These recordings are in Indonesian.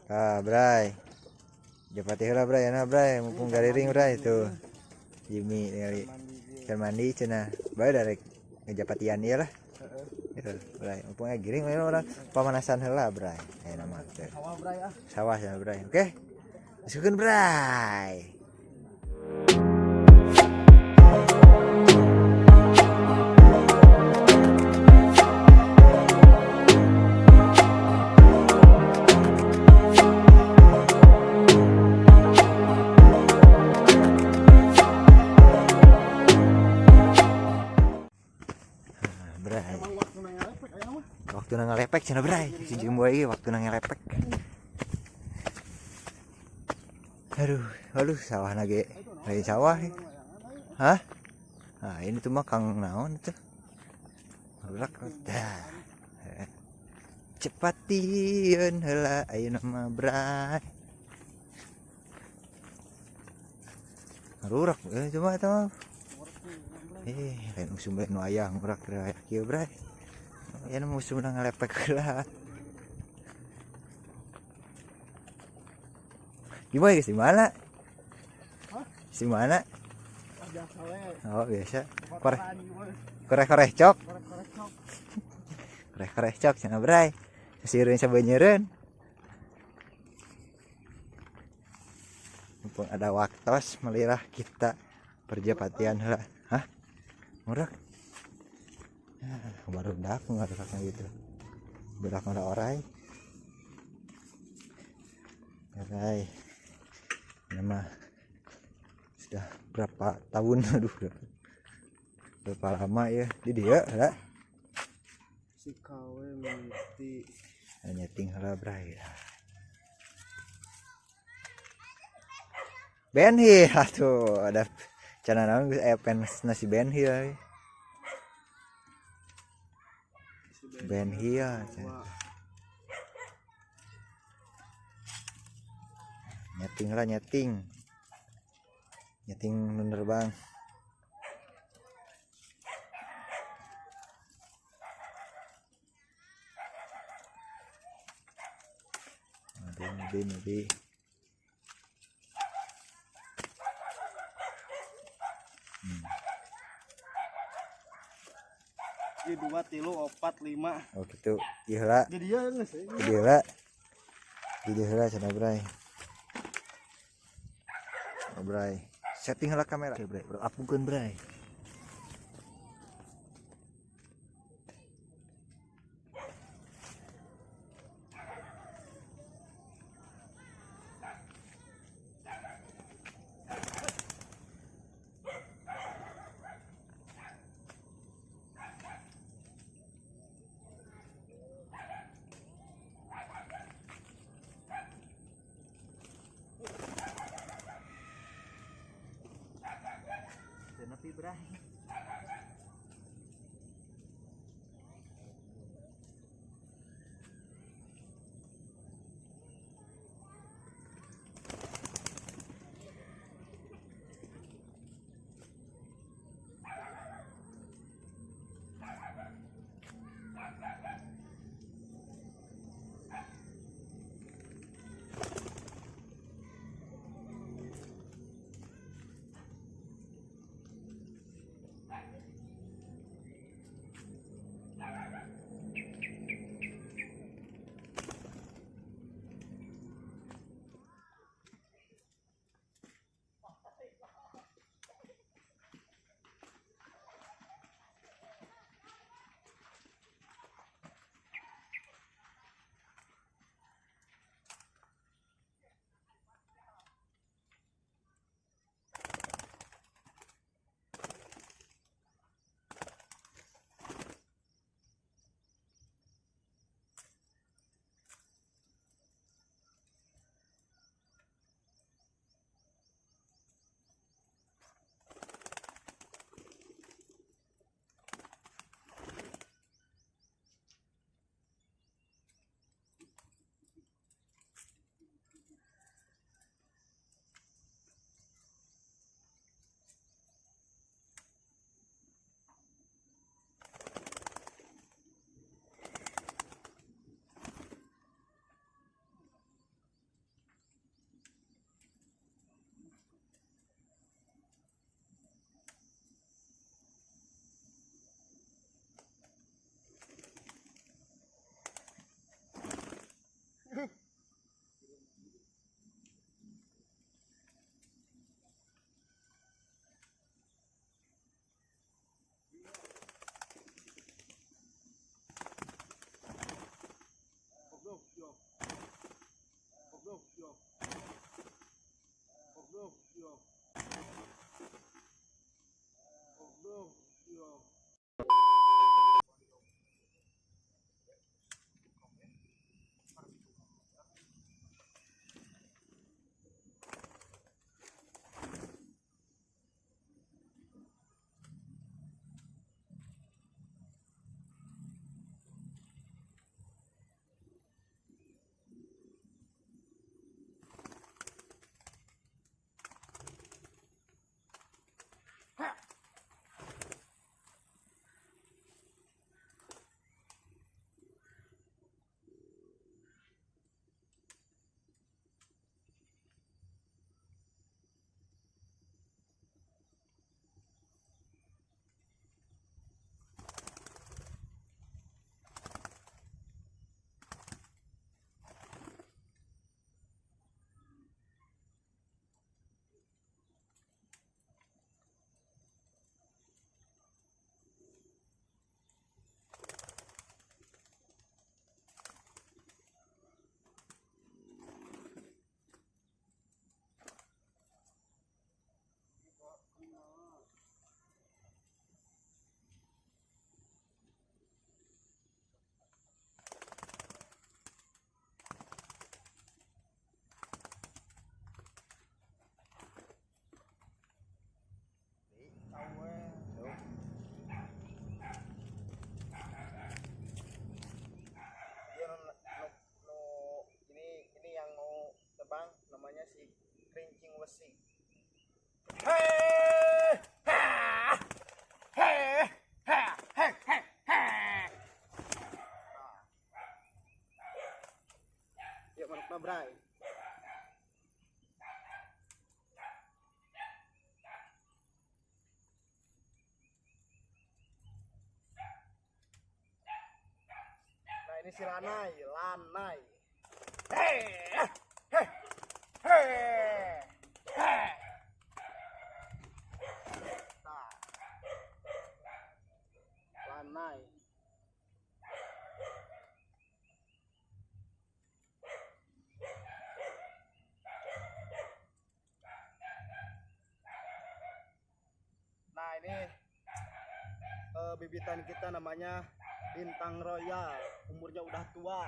Bray. Japati heula Bray, enak Bray, mumpung gariring Bray tuh. Jimmy ningali keur mandi cenah. Bae darek ngejapatian ieu lah. Heeh. Bray, mumpung giring we urang pamanasan heula Bray. Ayeuna mah teh. Sawah Bray ah. Sawah cenah Bray. Oke. Masukeun Bray. Waktu ngalepek cenah Bray, si Jimbo ieu waktu ngalepek. Aduh, sawahna ge. Lain sawah. Hah? Nah, ini tuh mah Kang naon tuh? Urak dah. Cepatieun heula ayeuna mah Bray. Urak coba eta. Lain musim lain nu aya urak kieu Bray. Ya musuh udah ngalepek lah. Gimana guys? Di mana? Di mana? Oh biasa. Korek cok. Korek cok cenah Bray. Sasieureun sabeuneureun. Mumpung ada waktos melirah kita perjapatian heula. Hah? Murak. Baru dak ngaruhna gitu. Berak ada orai. Orai. Nama sudah berapa tahun aduh. Berapa lama ya di dia ya. Si kawe mati. Nyeting heula Bray. Benhi atuh ada cenah naon fans nasi Benhi euy. Benhi ya. Nyeting lah nyeting bener bang. Nabi. Di 2 3 4 5. Oh gitu. Ieu heula. Jadi ya geus. Jadi heula cenah Bray. Bray, setting heula kamera. Oke Bray, apukeun Bray. Nepi Bray. si kerincing wesi. Yuk manuk bray. Nah ini si lanai. Nah, lanai. Nah ini bibitan kita namanya Bintang Royal, umurnya udah tua,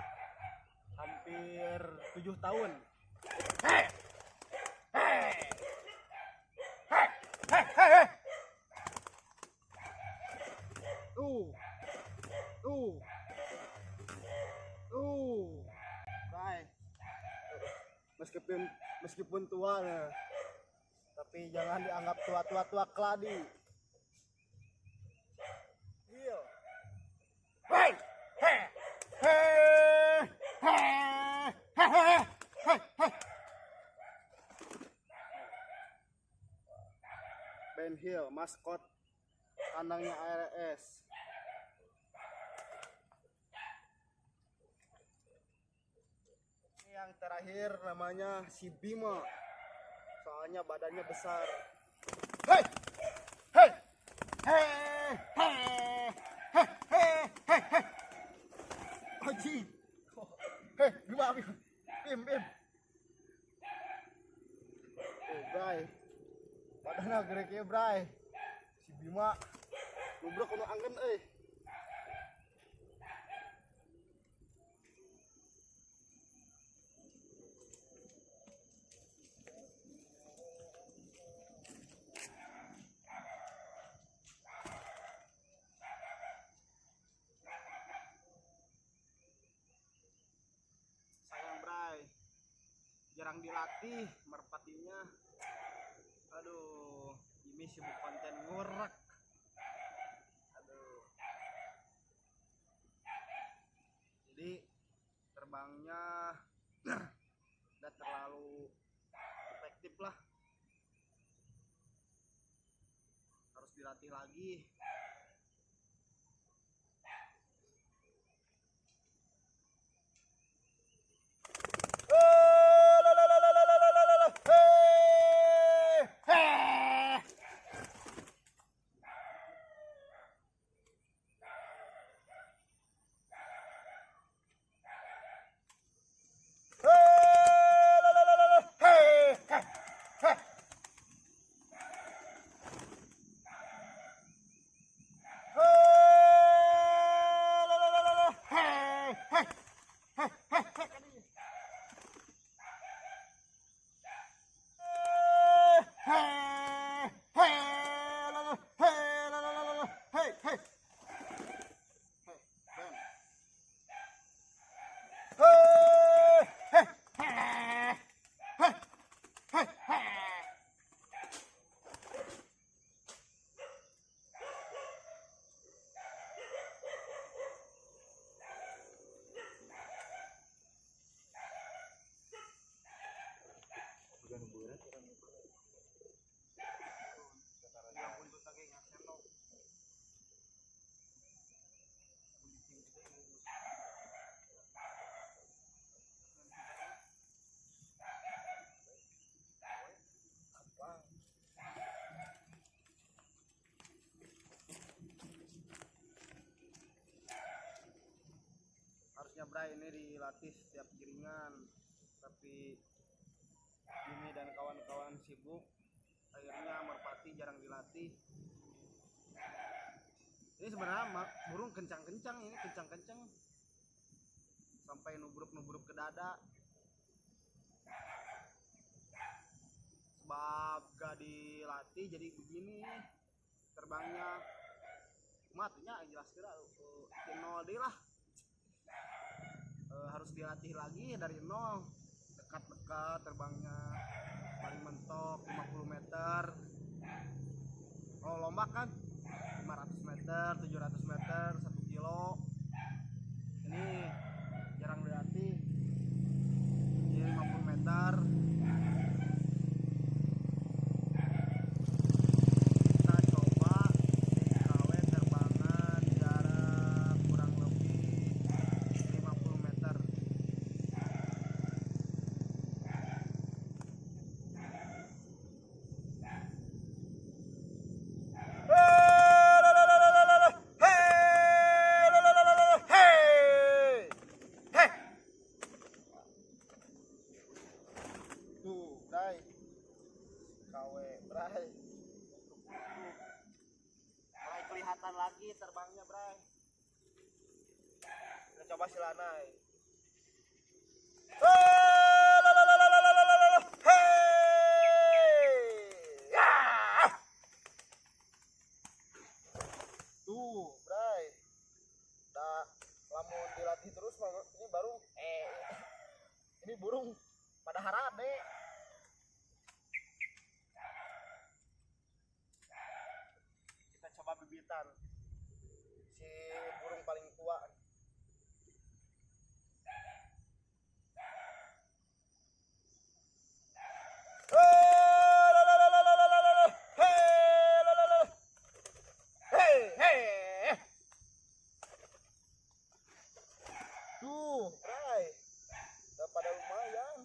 hampir 7 tahun. Bye. Meskipun tua, tapi jangan dianggap tua keladi. Iya. Ben Hill, maskot kandangnya ARS. Ini yang terakhir namanya si Bima, soalnya badannya besar. Hei, hei, hei, hei, hei, hei, hei. Haji, hei, Bima, Bim. Bray, badannya gereknya Bray. Si Bima, nubruk kuno angin, Sayang Bray, jarang dilatih merpatinya. Aduh, ini sibuk konten ngorek. Aduh. Jadi terbangnya udah terlalu efektif lah. Harus dilatih lagi. Harusnya Bray ini dilatih setiap giringan, tapi Jimmy dan kawan-kawan sibuk, akhirnya merpati jarang dilatih. Ini sebenarnya burung kencang-kencang, ini kencang-kencang sampai nubruk-nubruk ke dada. Sebab gak dilatih jadi begini terbangnya. Matinya jelas kira nol deh lah. Harus dilatih lagi dari nol. dekat-dekat terbangnya, paling mentok 50 meter. Kalau lomba kan 500 meter, 700 meter, 1 kilo. Ini jarang dilatih. Jadi 50 meter. Kita coba di KW terbangan jarak kurang lebih 50 meter. Tuh, Bray. KW, Bray. Mulai kelihatan lagi terbangnya, Bray. Kita coba silanai. Tuh, Bray. Dah lamun dilatih terus ini baru ini burung pada harade. Kita coba bibitan si burung paling tua. Tuh, Bray. Udah pada lumayan.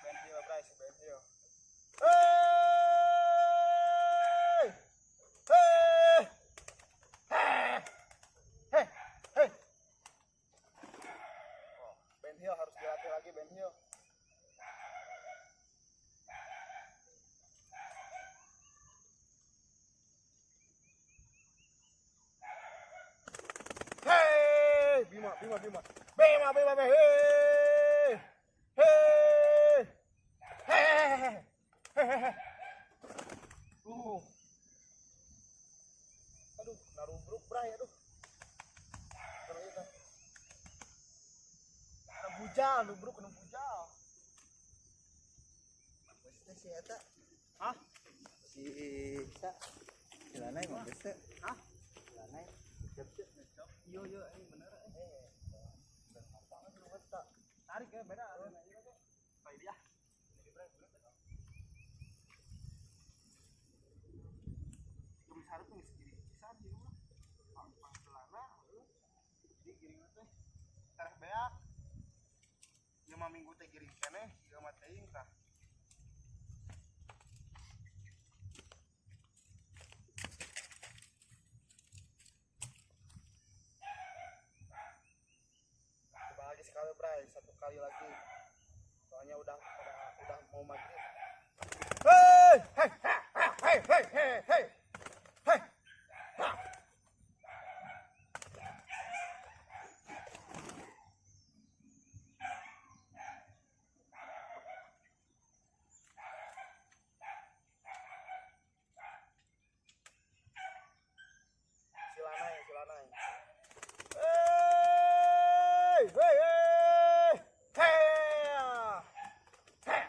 Bentil, Bray, si bentil. Hey! Hey! Hey! Hey! Hey! Oh, bentil harus dilatih lagi, bentil. Hey, Bima, Bima, Bima, Bima, Bima, Bima, hey, hey, hey, hey, aduh, narubruk, Bray, aduh, ternyata, ada bujal, nubruk, kena bujal. Maksudnya si eta Hah? si Sa silanai mah geus teu. Hah? Silanai Iya, iya, ini bener. Tarik ya, beda. Baik dia. Jom sarep geus giring pisan di rumah. Pangselana di giring teh. Tareh beak. 5 minggu teh giring keneh, ieu mah teuing tah. Coba lagi sekali, Bray, 1 kali lagi. Soalnya udah mau maghrib. Hei, hei, hei, hei, hei, hei. Hei. Ha. Silanai, silanai. Hey, hey, hey, hey, hey,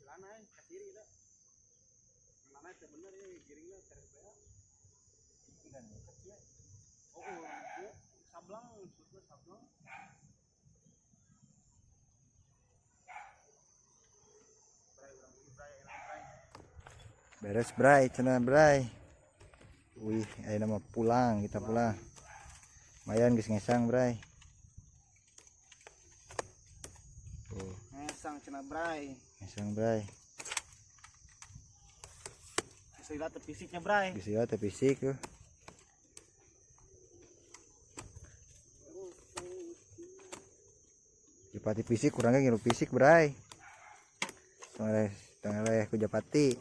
celana ke kiri dah. Mana teh bener ya giringna tarik beak. Kan kecil. Oh, iya. Sablang, maksudnya sablang. Beres bray, cenah bray. Wih, ayo nama pulang, kita pulang. Lumayan geus ngesang bray. Tuh, Ngesang cenah bray. ngesang bray. Sila teh fisiknya bray. Geus ieu teh fisik tuh. Japati fisik kurangnya ngilu fisik bray. Tengah ku japati.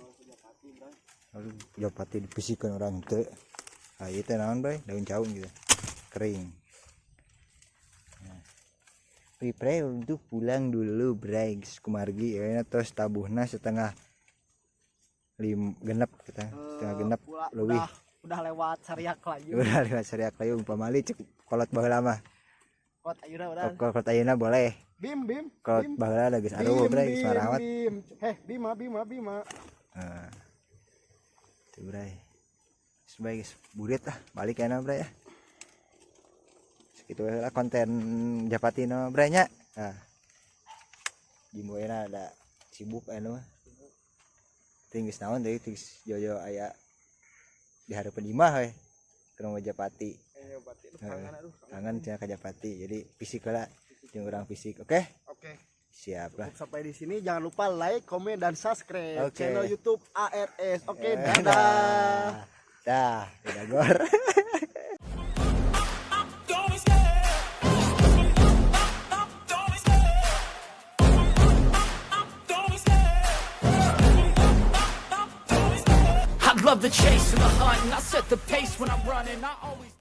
Lalu japati dipisikeun orang teu. Ah ieu teh naon bray? Daun caung gitu. Kering. Nah. Bray untuk pulang dulu bray geus kumargi ya terus tabuhna setengah genep kita. Setengah genep leuwih. Udah lewat Sariak Layu. Udah lewat Sariak Layu pamali cek kolot baheula mah. Kot ayeuna udah. Kolot ayeuna boleh. Bim. Kolot baheula geus aduh bray geus marawat. Bima. Nah. Tuh bray. Sebagai burit lah balik ya bray ya. Segitu lah konten Japati no bray nya. Nah. Jimbo euna ada sibuk anu mah. Tingis naon deui tingis jojo aya di harapan imah we. Keur Japati. Kangen cenah ka Japati. Jadi fisik lah jeung urang fisik. Oke? Oke. Siap lah. Sampai di sini jangan lupa like, komen dan subscribe Oke. channel YouTube ARS. Oke, dadah. Dah, udah gor. I love the chase and the hunt, and I set the pace when I'm running. I always